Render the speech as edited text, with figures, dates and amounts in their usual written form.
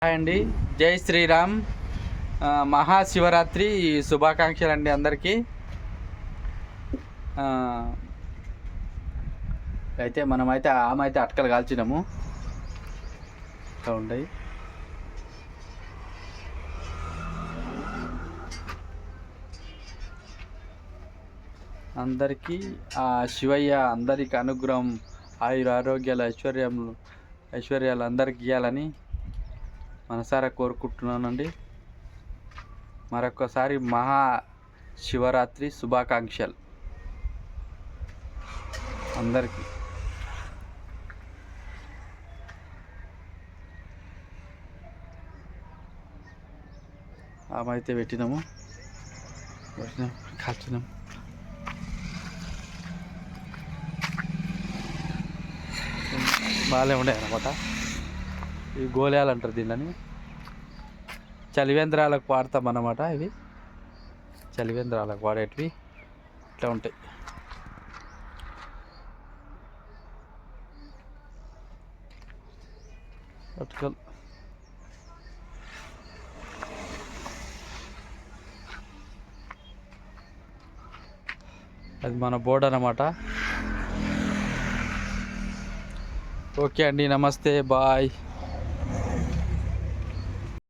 Hi అండి, జై శ్రీరామ్. మహాశివరాత్రి శుభాకాంక్షలు అండి అందరికీ. అయితే ఆమె అయితే అటకలు కాల్చినాము. ఇట్లా ఉంటాయి. అందరికీ ఆ శివయ్య అందరికి అనుగ్రహం, ఆరోగ్యాలు, ఐశ్వర్యాలు అందరికి ఇవ్వాలని మనసారా కోరుకుంటున్నానండి. మరొకసారి మహాశివరాత్రి శుభాకాంక్షలు అందరికీ. ఆమె అయితే పెట్టినాము, కాల్చినాము. బాగానే ఉండే అనమాట. ఇవి గోళాలు అంటారు దీనిని. చలివేంద్రాలకు వాడతాం అన్నమాట. ఇవి చలివేంద్రాలకు వాడేటివి ఇట్లా ఉంటాయి. అటుకలు అది మన బోర్డు అన్నమాట. ఓకే అండి, నమస్తే, బాయ్.